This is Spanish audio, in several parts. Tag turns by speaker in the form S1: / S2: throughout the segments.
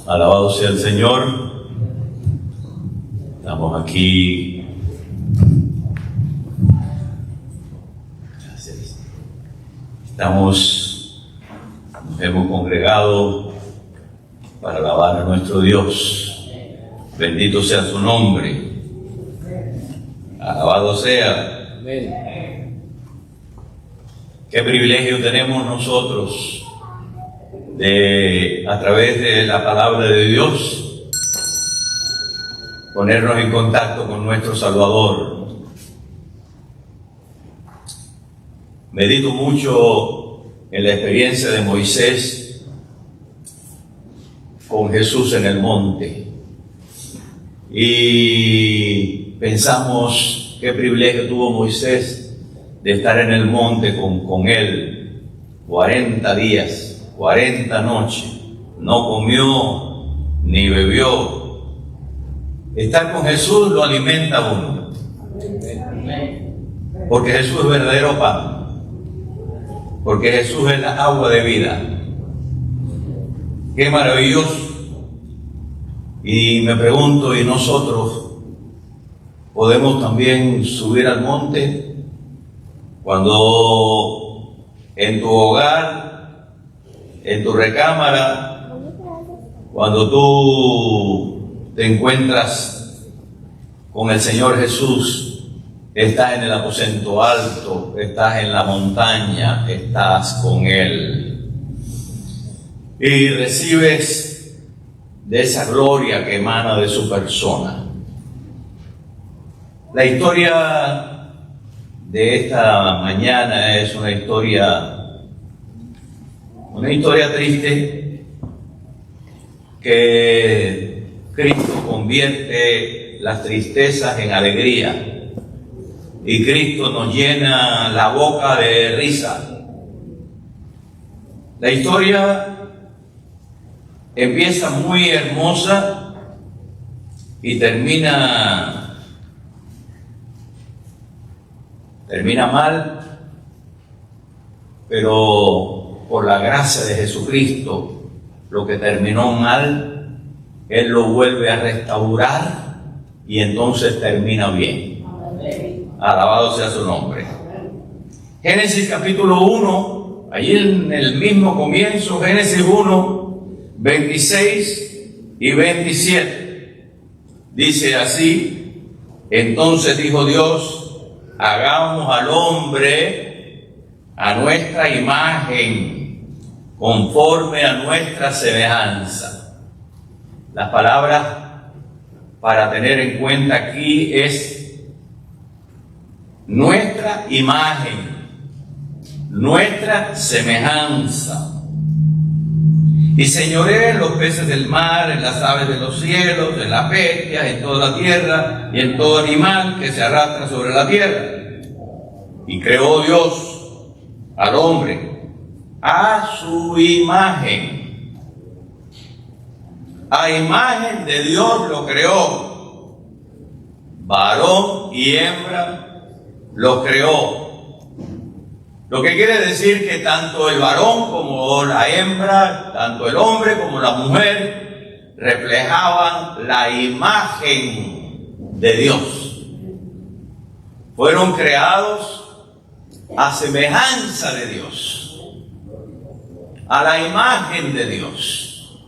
S1: Alabado sea el Señor. Estamos aquí. Gracias. Nos hemos congregado para alabar a nuestro Dios. Bendito sea su nombre. Alabado sea.
S2: Amén.
S1: Qué privilegio tenemos nosotros de, a través de la palabra de Dios, ponernos en contacto con nuestro Salvador. Medito mucho en la experiencia de Moisés con Jesús en el monte y pensamos qué privilegio tuvo Moisés de estar en el monte con él 40 días. 40 noches, no comió ni bebió. Estar con Jesús lo alimenta a uno, porque Jesús es verdadero pan, porque Jesús es la agua de vida. Qué maravilloso. Y me pregunto, ¿y nosotros podemos también subir al monte? Cuando en tu hogar, en tu recámara, cuando tú te encuentras con el Señor Jesús, estás en el aposento alto, estás en la montaña, estás con Él y recibes de esa gloria que emana de su persona. La historia de esta mañana es una historia triste, que Cristo convierte las tristezas en alegría y Cristo nos llena la boca de risa. La historia empieza muy hermosa y termina mal, pero por la gracia de Jesucristo, lo que terminó mal, Él lo vuelve a restaurar y entonces termina bien. Alabado sea su nombre. Génesis capítulo 1, allí en el mismo comienzo, Génesis 1, 26 y 27. Dice así: entonces dijo Dios, hagamos al hombre a nuestra imagen, conforme a nuestra semejanza. Las palabras para tener en cuenta aquí es nuestra imagen, nuestra semejanza. Y señoree en los peces del mar, en las aves de los cielos, en las bestias, en toda la tierra y en todo animal que se arrastra sobre la tierra. Y creó Dios al hombre a su imagen. A imagen de Dios lo creó. Varón y hembra lo creó. Lo que quiere decir que tanto el varón como la hembra, tanto el hombre como la mujer, reflejaban la imagen de Dios. Fueron creados a semejanza de Dios, a la imagen de Dios.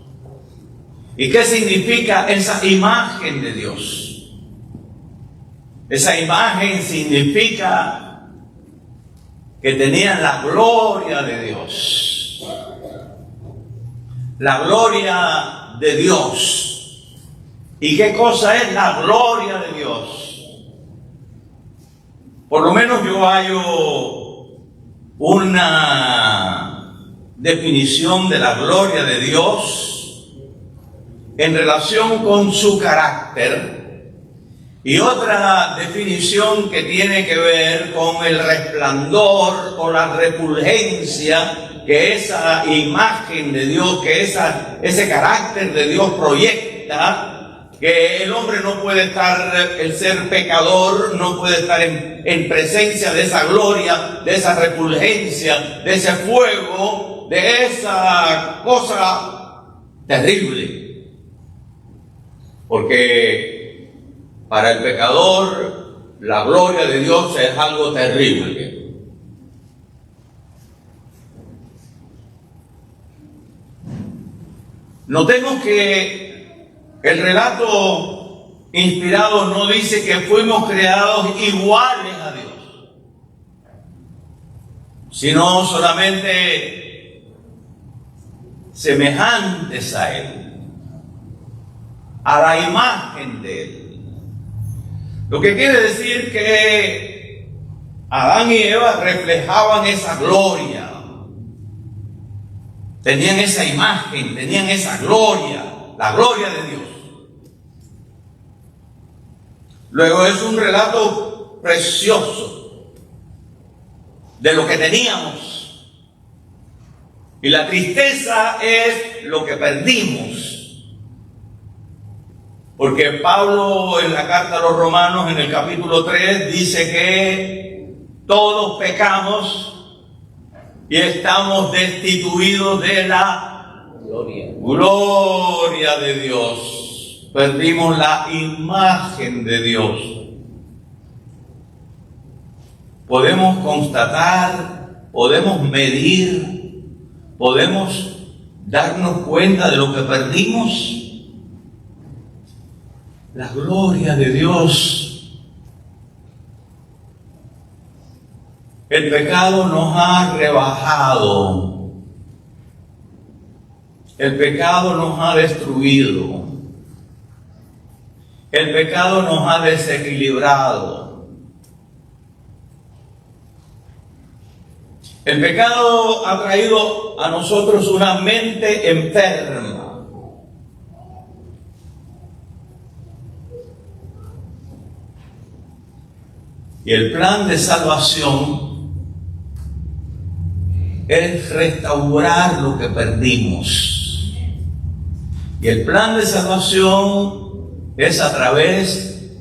S1: ¿Y qué significa esa imagen de Dios? Esa imagen significa que tenían la gloria de Dios. La gloria de Dios. ¿Y qué cosa es la gloria de Dios? Por lo menos yo hallo una definición de la gloria de Dios en relación con su carácter y otra definición que tiene que ver con el resplandor o la refulgencia que esa imagen de Dios, que ese carácter de Dios proyecta. Que el hombre no puede estar, el ser pecador no puede estar en presencia de esa gloria, de esa refulgencia, de ese fuego, de esa cosa terrible. Porque para el pecador la gloria de Dios es algo terrible. Notemos que el relato inspirado no dice que fuimos creados iguales a Dios, sino solamente semejantes a Él, a la imagen de Él. Lo que quiere decir que Adán y Eva reflejaban esa gloria. Tenían esa imagen, tenían esa gloria, la gloria de Dios. Luego es un relato precioso de lo que teníamos. Y la tristeza es lo que perdimos. Porque Pablo en la carta a los Romanos, en el capítulo 3, dice que todos pecamos y estamos destituidos de la gloria de Dios. Perdimos la imagen de Dios. Podemos constatar, podemos medir, podemos darnos cuenta de lo que perdimos. La gloria de Dios. El pecado nos ha rebajado. El pecado nos ha destruido. El pecado nos ha desequilibrado. El pecado ha traído a nosotros una mente enferma. Y el plan de salvación es restaurar lo que perdimos. Y el plan de salvación es a través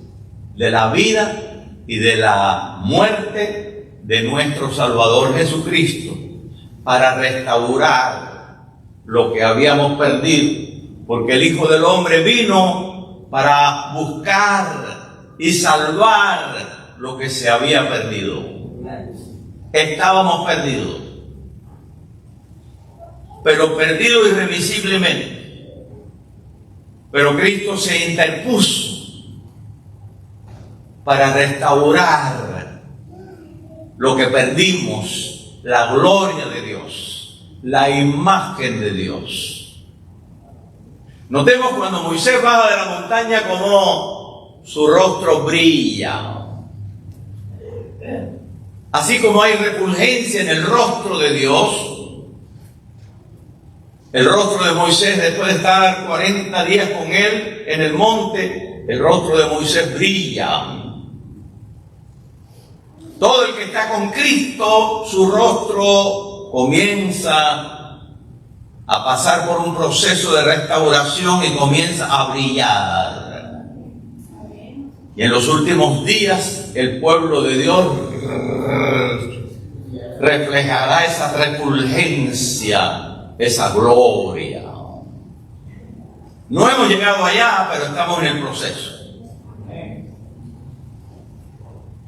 S1: de la vida y de la muerte de nuestro Salvador Jesucristo, para restaurar lo que habíamos perdido. Porque el Hijo del Hombre vino para buscar y salvar lo que se había perdido. Estábamos perdidos, pero perdido irremisiblemente. Pero Cristo se interpuso para restaurar lo que perdimos, la gloria de Dios, la imagen de Dios. Notemos cuando Moisés baja de la montaña como su rostro brilla. Así como hay refulgencia en el rostro de Dios, el rostro de Moisés, después de estar 40 días con él en el monte, el rostro de Moisés brilla. Todo el que está con Cristo, su rostro comienza a pasar por un proceso de restauración y comienza a brillar. Y en los últimos días, el pueblo de Dios reflejará esa refulgencia, esa gloria. No hemos llegado allá, pero estamos en el proceso.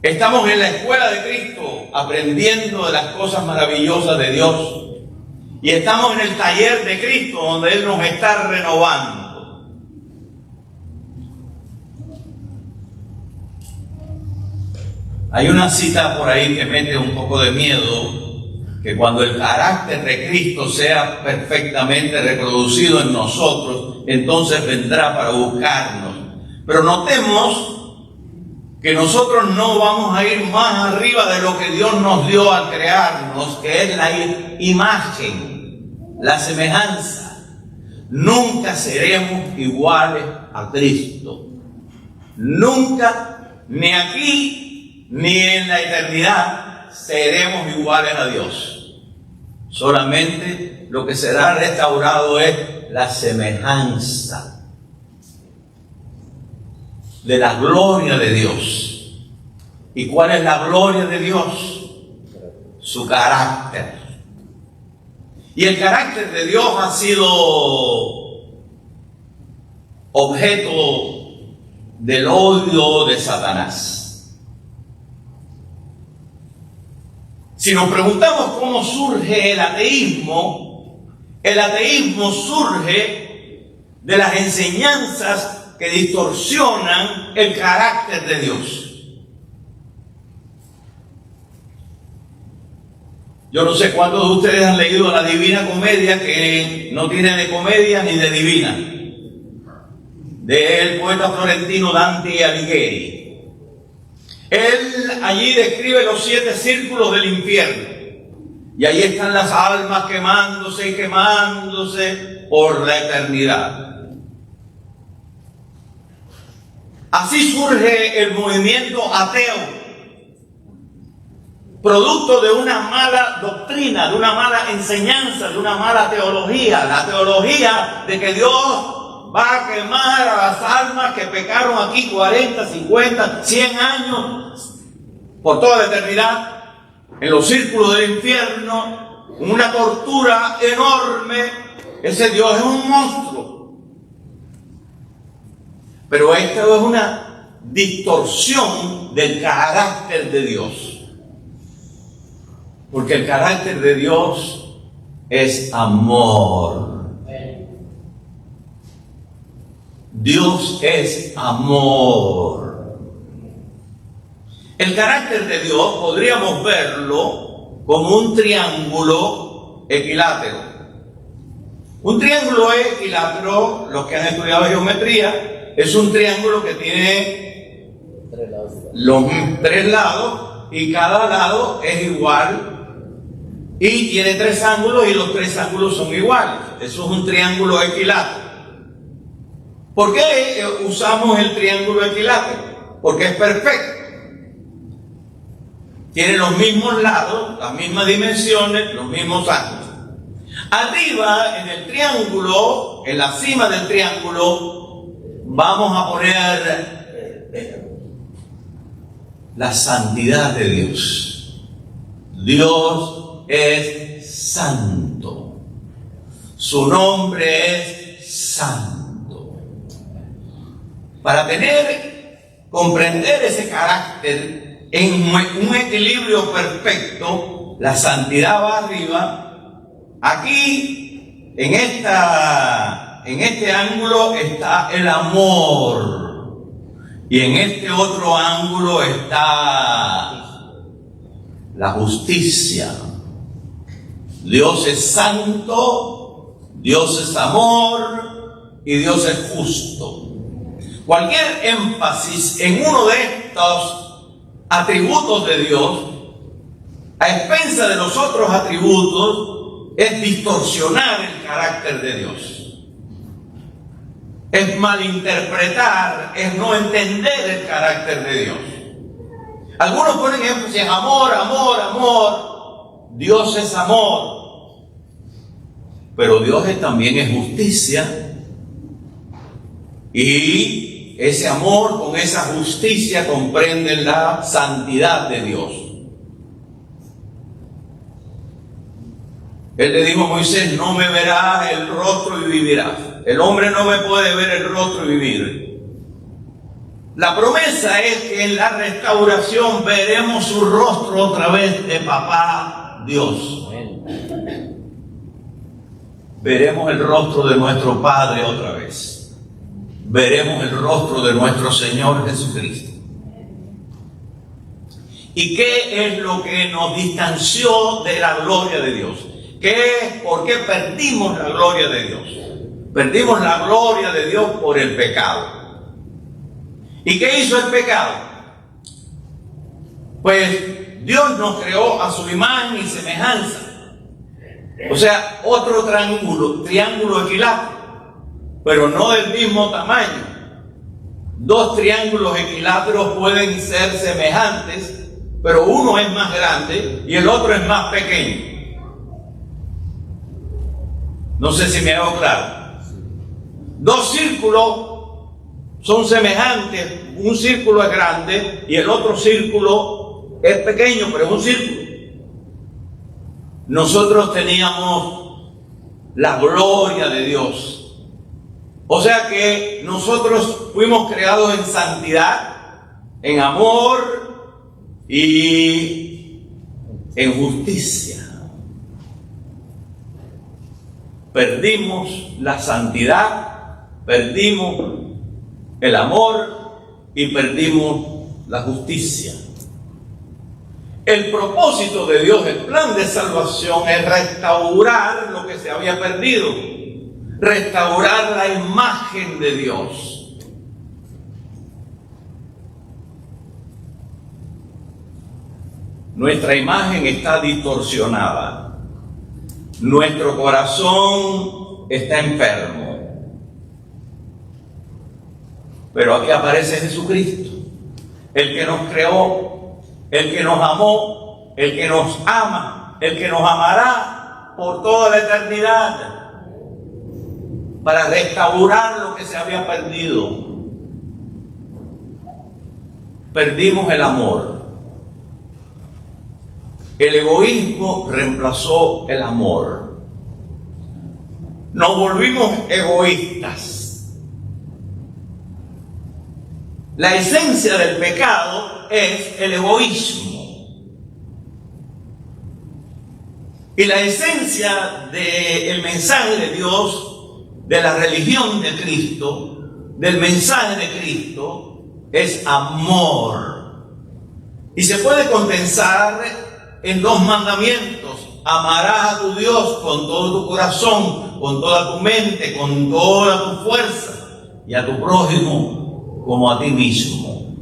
S1: Estamos en la escuela de Cristo, aprendiendo de las cosas maravillosas de Dios. Y estamos en el taller de Cristo, donde Él nos está renovando. Hay una cita por ahí que mete un poco de miedo, que cuando el carácter de Cristo sea perfectamente reproducido en nosotros, entonces vendrá para buscarnos. Pero notemos que nosotros no vamos a ir más arriba de lo que Dios nos dio al crearnos, que es la imagen, la semejanza. Nunca seremos iguales a Cristo. Nunca, ni aquí, ni en la eternidad, seremos iguales a Dios. Solamente lo que será restaurado es la semejanza de la gloria de Dios. ¿Y cuál es la gloria de Dios? Su carácter. Y el carácter de Dios ha sido objeto del odio de Satanás. Si nos preguntamos cómo surge el ateísmo surge de las enseñanzas que distorsionan el carácter de Dios. Yo no sé cuántos de ustedes han leído la Divina Comedia, que no tiene de comedia ni de divina, del poeta florentino Dante Alighieri. Él allí describe los 7 círculos del infierno, y ahí están las almas quemándose y quemándose por la eternidad. Así surge el movimiento ateo, producto de una mala doctrina, de una mala enseñanza, de una mala teología. La teología de que Dios va a quemar a las almas que pecaron aquí 40, 50, 100 años, por toda la eternidad, en los círculos del infierno, una tortura enorme. Ese Dios es un monstruo. Pero esto es una distorsión del carácter de Dios. Porque el carácter de Dios es amor. Dios es amor. El carácter de Dios podríamos verlo como un triángulo equilátero. Un triángulo equilátero, los que han estudiado geometría, es un triángulo que tiene los 3 lados y cada lado es igual. Y tiene 3 ángulos y los 3 ángulos son iguales. Eso es un triángulo equilátero. ¿Por qué usamos el triángulo equilátero? Porque es perfecto. Tiene los mismos lados, las mismas dimensiones, los mismos ángulos. Arriba, en el triángulo, en la cima del triángulo, vamos a poner la santidad de Dios. Dios es santo. Su nombre es santo. Para comprender ese carácter en un equilibrio perfecto, la santidad va arriba. Aquí, en este ángulo está el amor. Y en este otro ángulo está la justicia. Dios es santo, Dios es amor y Dios es justo. Cualquier énfasis en uno de estos atributos de Dios, a expensa de los otros atributos, es distorsionar el carácter de Dios. Es malinterpretar, es no entender el carácter de Dios. Algunos ponen énfasis en amor, amor, amor. Dios es amor, pero Dios también es justicia, y ese amor con esa justicia comprenden la santidad de Dios. Él le dijo a Moisés: no me verás el rostro y vivirás. El hombre no me puede ver el rostro y vivir. La promesa es que en la restauración veremos su rostro otra vez de papá Dios. Veremos el rostro de nuestro Padre otra vez. Veremos el rostro de nuestro Señor Jesucristo. ¿Y qué es lo que nos distanció de la gloria de Dios? ¿Por qué perdimos la gloria de Dios? Perdimos la gloria de Dios por el pecado. ¿Y qué hizo el pecado? Pues Dios nos creó a su imagen y semejanza. O sea, otro triángulo equilátero, pero no del mismo tamaño. 2 triángulos equiláteros pueden ser semejantes, pero uno es más grande y el otro es más pequeño. No sé si me hago claro. 2 círculos son semejantes, un círculo es grande y el otro círculo es pequeño, pero es un círculo. Nosotros teníamos la gloria de Dios O sea que nosotros fuimos creados en santidad, en amor y en justicia. Perdimos la santidad, perdimos el amor y perdimos la justicia. El propósito de Dios, el plan de salvación, es restaurar lo que se había perdido, restaurar la imagen de Dios. Nuestra imagen está distorsionada, nuestro corazón está enfermo, pero aquí aparece Jesucristo, el que nos creó, el que nos amó, el que nos ama, el que nos amará por toda la eternidad, para restaurar lo que se había perdido. Perdimos el amor. El egoísmo reemplazó el amor. Nos volvimos egoístas. La esencia del pecado es el egoísmo. Y la esencia del mensaje de Dios, de la religión de Cristo, del mensaje de Cristo, es amor. Y se puede condensar en dos mandamientos: amarás a tu Dios con todo tu corazón, con toda tu mente, con toda tu fuerza, y a tu prójimo como a ti mismo.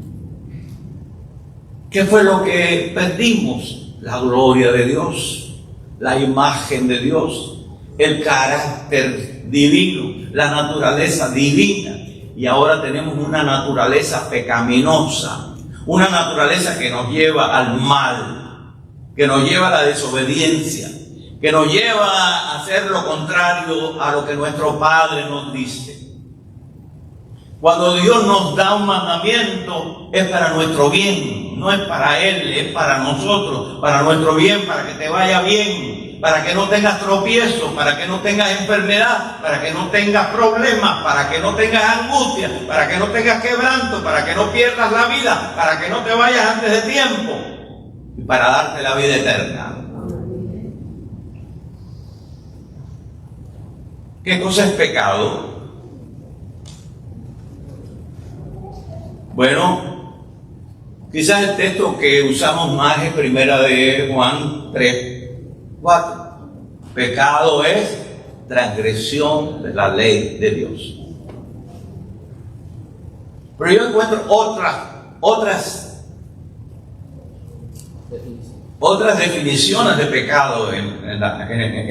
S1: ¿Qué fue lo que perdimos? La gloria de Dios, la imagen de Dios, el carácter divino, la naturaleza divina. Y ahora tenemos una naturaleza pecaminosa, una naturaleza que nos lleva al mal, que nos lleva a la desobediencia, que nos lleva a hacer lo contrario a lo que nuestro Padre nos dice. Cuando Dios nos da un mandamiento, es para nuestro bien, no es para Él, es para nosotros, para nuestro bien, para que te vaya bien, para que no tengas tropiezos, para que no tengas enfermedad, para que no tengas problemas, para que no tengas angustia, para que no tengas quebranto, para que no pierdas la vida, para que no te vayas antes de tiempo y para darte la vida eterna. ¿Qué cosa es pecado? Bueno, quizás el texto que usamos más es primera de Juan 3:4. Pecado es transgresión de la ley de Dios. Pero yo encuentro otras definiciones de pecado en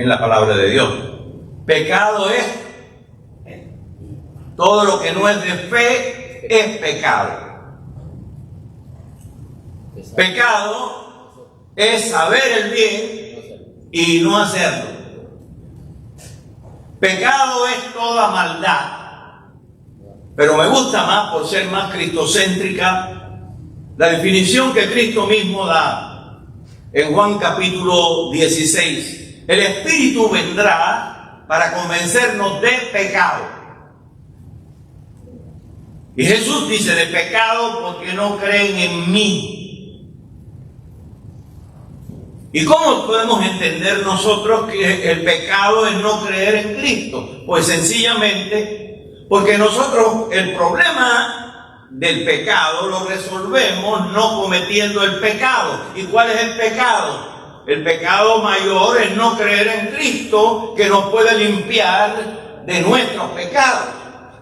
S1: la palabra de Dios. Pecado es todo lo que no es de fe, es pecado. Pecado es saber el bien y no hacerlo. Pecado es toda maldad. Pero me gusta más, por ser más cristocéntrica, la definición que Cristo mismo da en Juan capítulo 16. El Espíritu vendrá para convencernos de pecado. Y Jesús dice: de pecado porque no creen en mí. ¿Y cómo podemos entender nosotros que el pecado es no creer en Cristo? Pues sencillamente porque nosotros el problema del pecado lo resolvemos no cometiendo el pecado. ¿Y cuál es el pecado? El pecado mayor es no creer en Cristo, que nos puede limpiar de nuestros pecados.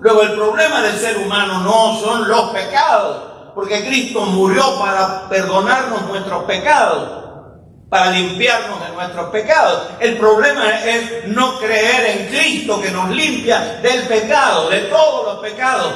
S1: Luego, el problema del ser humano no son los pecados, porque Cristo murió para perdonarnos nuestros pecados, para limpiarnos de nuestros pecados. El problema es no creer en Cristo, que nos limpia del pecado, de todos los pecados.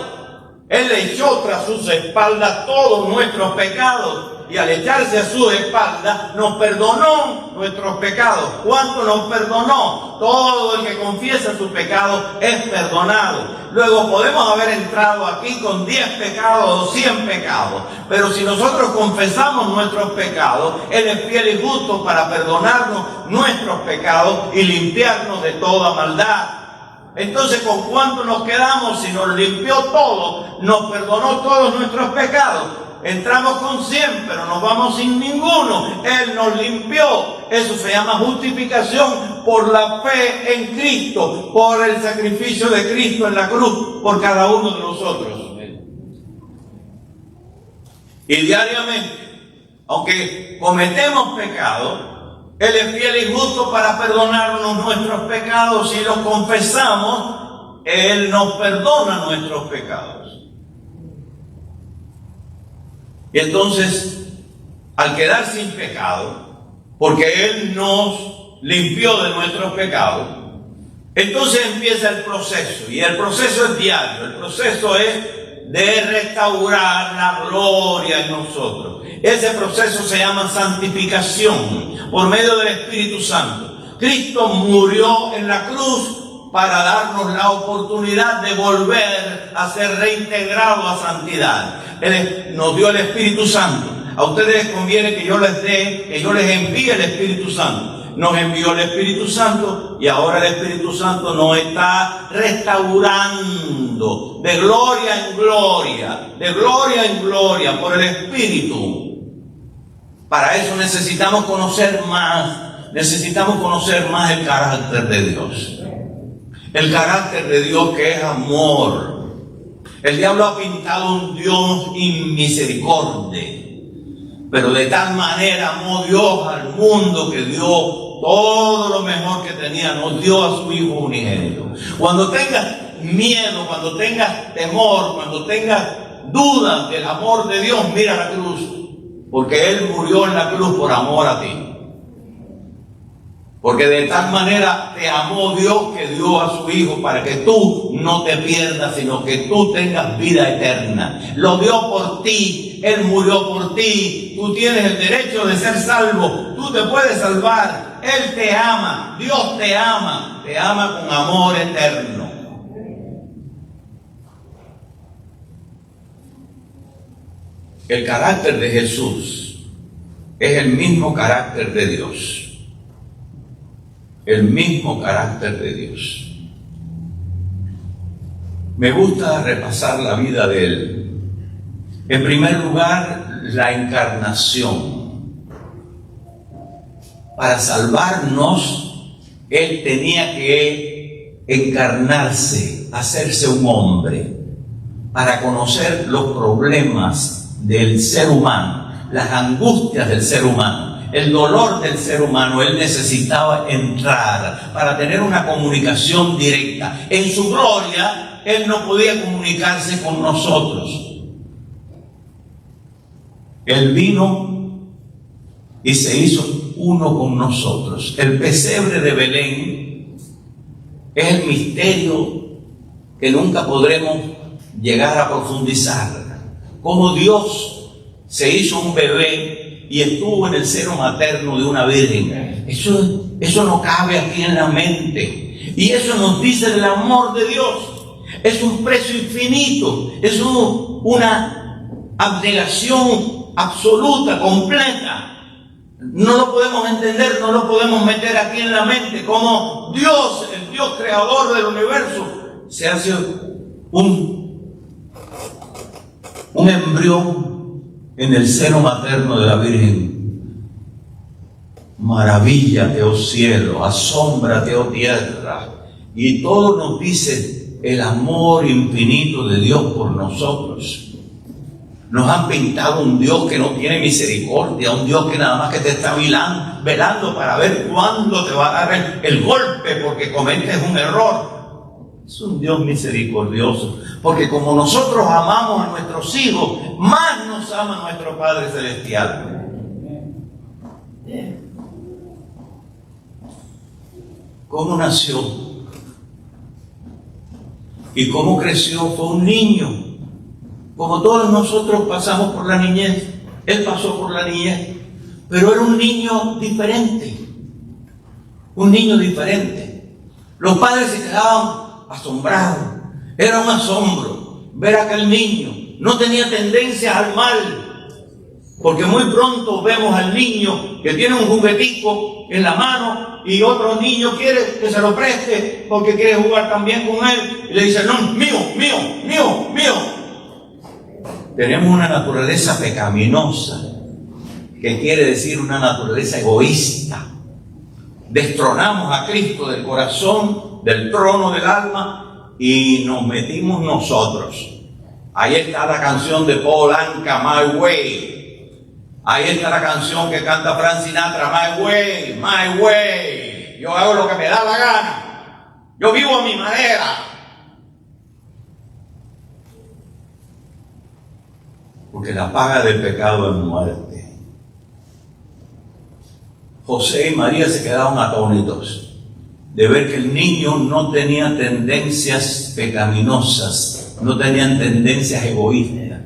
S1: Él le echó tras sus espaldas todos nuestros pecados, y al echarse a sus espaldas nos perdonó nuestros pecados. ¿Cuánto nos perdonó? Todo el que confiesa sus pecados es perdonado. Luego podemos haber entrado aquí con 10 pecados o 100 pecados, pero si nosotros confesamos nuestros pecados, Él es fiel y justo para perdonarnos nuestros pecados y limpiarnos de toda maldad. Entonces, ¿con cuánto nos quedamos? Si nos limpió todo, nos perdonó todos nuestros pecados. Entramos con 100, pero nos vamos sin ninguno. Él nos limpió. Eso se llama justificación por la fe en Cristo, por el sacrificio de Cristo en la cruz, por cada uno de nosotros. Y diariamente, aunque cometemos pecado, Él es fiel y justo para perdonarnos nuestros pecados. Si los confesamos, Él nos perdona nuestros pecados. Y entonces, al quedar sin pecado, porque Él nos limpió de nuestros pecados, entonces empieza el proceso. Y el proceso es diario. El proceso es de restaurar la gloria en nosotros. Ese proceso se llama santificación por medio del Espíritu Santo. Cristo murió en la cruz para darnos la oportunidad de volver a ser reintegrados a santidad. Él nos dio el Espíritu Santo. A ustedes les conviene que yo les envíe el Espíritu Santo. Nos envió el Espíritu Santo y ahora el Espíritu Santo nos está restaurando de gloria en gloria por el Espíritu. Para eso necesitamos conocer más el carácter de Dios. El carácter de Dios, que es amor. El diablo ha pintado un Dios inmisericordia, pero de tal manera amó Dios al mundo que dio todo lo mejor que tenía, nos dio a su Hijo unigénito. Cuando tengas miedo, cuando tengas temor, cuando tengas dudas del amor de Dios, mira la cruz, porque Él murió en la cruz por amor a ti. Porque de tal manera te amó Dios que dio a su Hijo para que tú no te pierdas, sino que tú tengas vida eterna. Lo dio por ti, Él murió por ti. Tú tienes el derecho de ser salvo. Tú te puedes salvar. Él te ama, Dios te ama con amor eterno. El carácter de Jesús es el mismo carácter de Dios. El mismo carácter de Dios. Me gusta repasar la vida de Él. En primer lugar, la encarnación. Para salvarnos, Él tenía que encarnarse, hacerse un hombre, para conocer los problemas del ser humano, las angustias del ser humano. El dolor del ser humano. Él necesitaba entrar para tener una comunicación directa. En su gloria, Él no podía comunicarse con nosotros. Él vino y se hizo uno con nosotros. El pesebre de Belén es el misterio que nunca podremos llegar a profundizar. Cómo Dios se hizo un bebé y estuvo en el seno materno de una virgen. Eso no cabe aquí en la mente. Y eso nos dice del amor de Dios. Es un precio infinito. Es una abnegación absoluta, completa. No lo podemos entender, no lo podemos meter aquí en la mente. Como Dios, el Dios creador del universo, se hace un embrión en el seno materno de la Virgen. Maravillate, oh cielo, asómbrate, oh tierra. Y todo nos dice el amor infinito de Dios por nosotros. Nos han pintado un Dios que no tiene misericordia, un Dios que nada más que te está velando para ver cuándo te va a dar el golpe porque cometes un error. Es un Dios misericordioso, porque como nosotros amamos a nuestros hijos, más nos ama nuestro Padre Celestial. ¿Cómo nació? ¿Y cómo creció? Fue un niño. Como todos nosotros pasamos por la niñez, Él pasó por la niñez, pero era un niño diferente. Un niño diferente. Los padres se quedaban asombrados. Era un asombro ver a aquel niño. No tenía tendencias al mal. Porque muy pronto vemos al niño que tiene un juguetico en la mano y otro niño quiere que se lo preste porque quiere jugar también con él. Y le dice, no, mío, mío, mío, mío. Tenemos una naturaleza pecaminosa, que quiere decir una naturaleza egoísta. Destronamos a Cristo del corazón, del trono del alma, y nos metimos nosotros. Ahí está la canción de Paul Anka, My Way. Ahí está la canción que canta Frank Sinatra, My Way, My Way. Yo hago lo que me da la gana. Yo vivo a mi manera. Porque la paga del pecado es muerte. José y María se quedaron atónitos de ver que el niño no tenía tendencias pecaminosas, no tenía tendencias egoístas.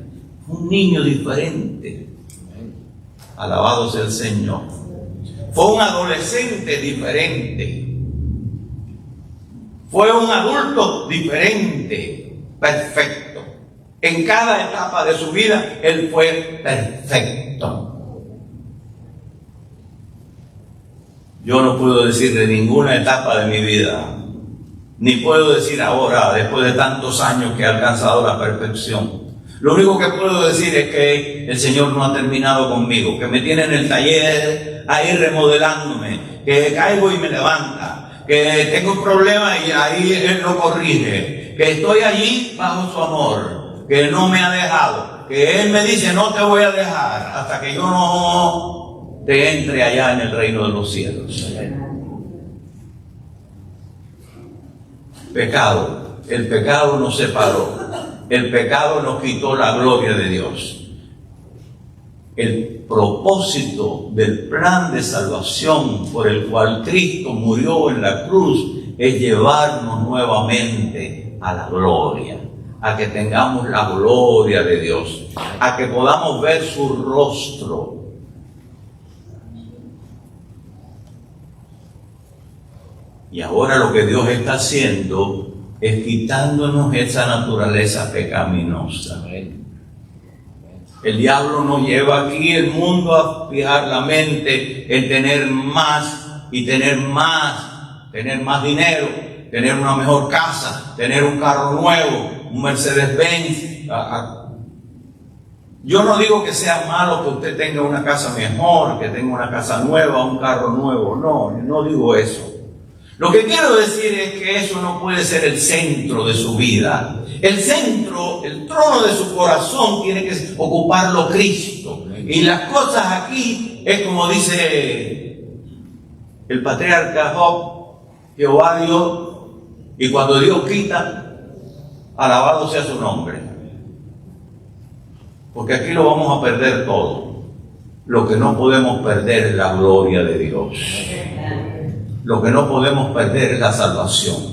S1: Un niño diferente. Alabado sea el Señor. Fue un adolescente diferente. Fue un adulto diferente, perfecto. En cada etapa de su vida, él fue perfecto. Yo no puedo decir de ninguna etapa de mi vida, ni puedo decir ahora, después de tantos años que he alcanzado la perfección. Lo único que puedo decir es que el Señor no ha terminado conmigo, que me tiene en el taller ahí remodelándome, que caigo y me levanta, que tengo un problema y ahí Él lo corrige, que estoy allí bajo su amor, que no me ha dejado, que Él me dice no te voy a dejar hasta que yo no te entre allá en el reino de los cielos. Pecado, el pecado nos separó. El pecado nos quitó la gloria de Dios. El propósito del plan de salvación por el cual Cristo murió en la cruz es llevarnos nuevamente a la gloria, a que tengamos la gloria de Dios, a que podamos ver su rostro. Y ahora lo que Dios está haciendo es quitándonos esa naturaleza pecaminosa. El diablo nos lleva aquí el mundo a fijar la mente en tener más y tener más dinero, tener una mejor casa, tener un carro nuevo, un Mercedes-Benz. Yo no digo que sea malo que usted tenga una casa mejor, que tenga una casa nueva, un carro nuevo. No digo eso. Lo que quiero decir es que eso no puede ser el centro de su vida. El centro, el trono de su corazón tiene que ocuparlo Cristo. Y las cosas aquí es como dice el patriarca Job, Jehová dio, y cuando Dios quita, alabado sea su nombre. Porque aquí lo vamos a perder todo. Lo que no podemos perder es la gloria de Dios. Lo que no podemos perder es la salvación.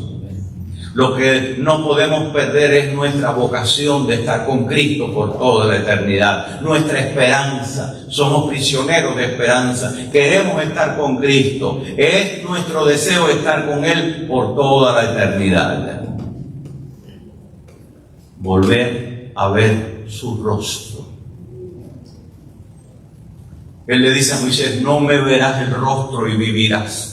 S1: Lo que no podemos perder es nuestra vocación de estar con Cristo por toda la eternidad. Nuestra esperanza. Somos prisioneros de esperanza. Queremos estar con Cristo. Es nuestro deseo estar con Él por toda la eternidad. Volver a ver su rostro. Él le dice a Moisés, no me verás el rostro y vivirás.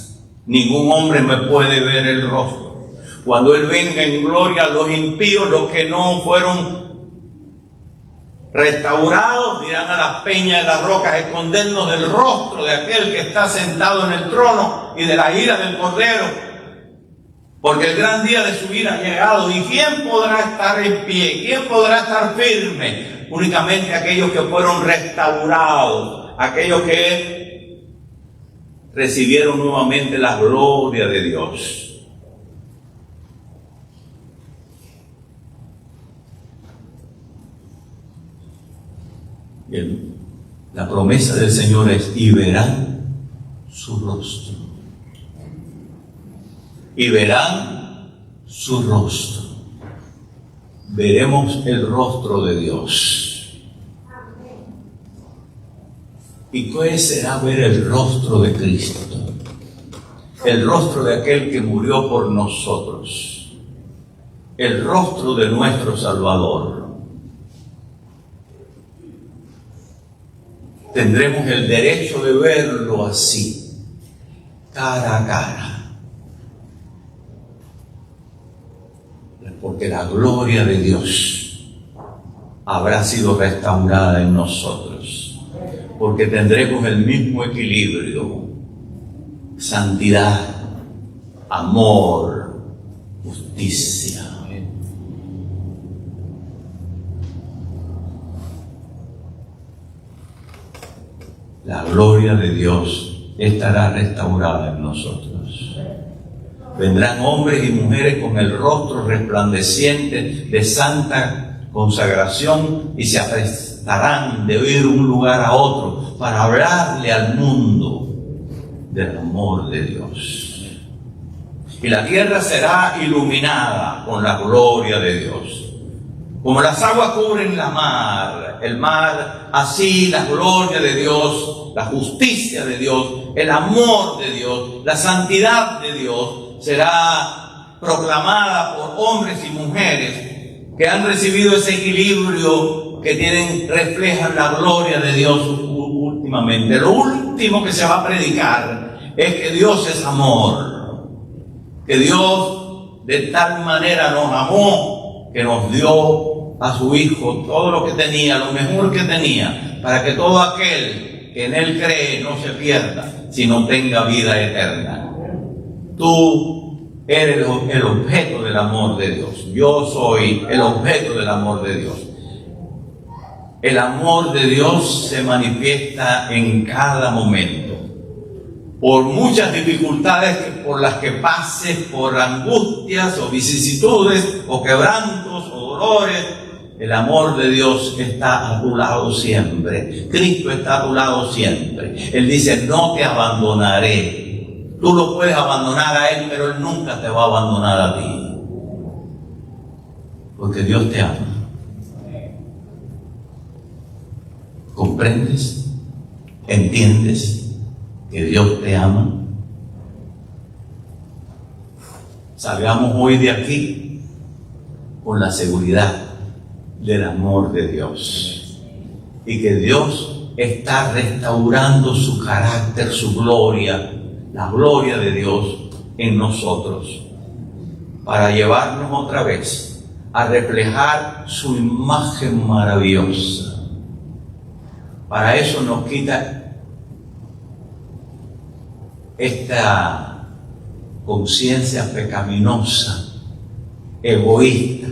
S1: Ningún hombre me puede ver el rostro. Cuando Él venga en gloria, los impíos, los que no fueron restaurados, dirán a las peñas de las rocas, escondernos del rostro de aquel que está sentado en el trono y de la ira del Cordero. Porque el gran día de su ira ha llegado. ¿Y quién podrá estar en pie? ¿Quién podrá estar firme? Únicamente aquellos que fueron restaurados, aquellos que recibieron nuevamente la gloria de Dios. Y la promesa del Señor es, y verán su rostro. Y verán su rostro. Veremos el rostro de Dios. ¿Y qué será ver el rostro de Cristo? El rostro de aquel que murió por nosotros. El rostro de nuestro Salvador. tendremos el derecho de verlo así, cara a cara. Porque la gloria de Dios habrá sido restaurada en nosotros. Porque tendremos el mismo equilibrio, santidad, amor, justicia. La gloria de Dios estará restaurada en nosotros. Vendrán hombres y mujeres con el rostro resplandeciente de santa consagración y se aprestarán de ir de un lugar a otro para hablarle al mundo del amor de Dios. Y la tierra será iluminada con la gloria de Dios. Como las aguas cubren el mar, así la gloria de Dios, la justicia de Dios, el amor de Dios, la santidad de Dios será proclamada por hombres y mujeres que han recibido ese equilibrio que reflejan la gloria de Dios últimamente. Lo último que se va a predicar es que Dios es amor, que Dios de tal manera nos amó que nos dio a su Hijo todo lo que tenía, lo mejor que tenía, para que todo aquel que en Él cree no se pierda, sino tenga vida eterna. Tú eres el objeto del amor de Dios. Yo soy el objeto del amor de Dios. El amor de Dios se manifiesta en cada momento. Por muchas dificultades por las que pases, por angustias o vicisitudes o quebrantos o dolores, el amor de Dios está a tu lado siempre. Cristo está a tu lado siempre. Él dice, no te abandonaré. Tú lo puedes abandonar a Él, pero Él nunca te va a abandonar a ti. Porque Dios te ama. ¿Comprendes? ¿Entiendes que Dios te ama? Salgamos hoy de aquí con la seguridad del amor de Dios. Y que Dios está restaurando su carácter, su gloria, la gloria de Dios en nosotros, para llevarnos otra vez a reflejar su imagen maravillosa. Para eso nos quita esta conciencia pecaminosa, egoísta,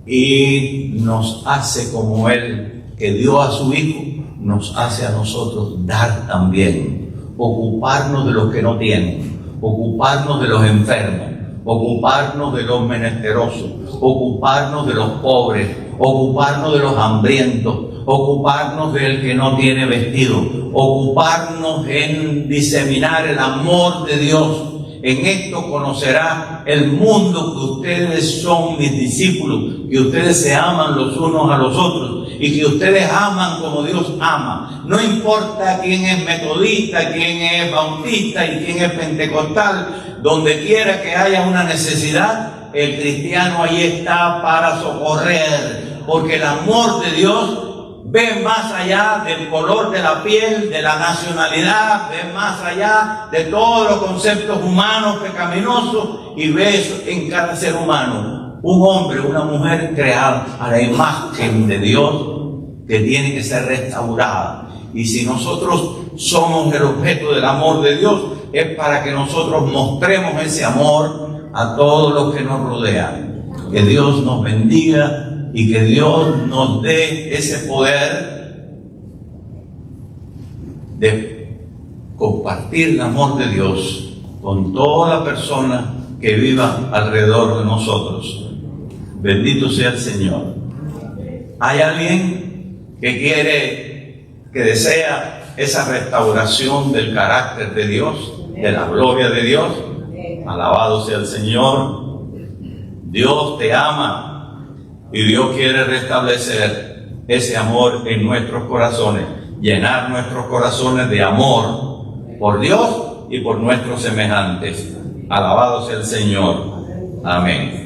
S1: y nos hace como Él, que dio a su Hijo, nos hace a nosotros dar también. Ocuparnos de los que no tienen, ocuparnos de los enfermos, ocuparnos de los menesterosos, ocuparnos de los pobres, ocuparnos de los hambrientos, ocuparnos del que no tiene vestido, ocuparnos en diseminar el amor de Dios. En esto conocerá el mundo que ustedes son mis discípulos, que ustedes se aman los unos a los otros y que ustedes aman como Dios ama. No importa quién es metodista, quién es bautista y quién es pentecostal, donde quiera que haya una necesidad, el cristiano ahí está para socorrer, porque el amor de Dios ve más allá del color de la piel, de la nacionalidad, ve más allá de todos los conceptos humanos pecaminosos y ve en cada ser humano un hombre, una mujer creada a la imagen de Dios que tiene que ser restaurada. Y si nosotros somos el objeto del amor de Dios, es para que nosotros mostremos ese amor a todos los que nos rodean. Que Dios nos bendiga y que Dios nos dé ese poder de compartir el amor de Dios con toda la persona que viva alrededor de nosotros. Bendito sea el Señor. ¿Hay alguien que desea esa restauración del carácter de Dios, de la gloria de Dios? Alabado sea el Señor. Dios te ama. Y Dios quiere restablecer ese amor en nuestros corazones, llenar nuestros corazones de amor por Dios y por nuestros semejantes. Alabado sea el Señor. Amén.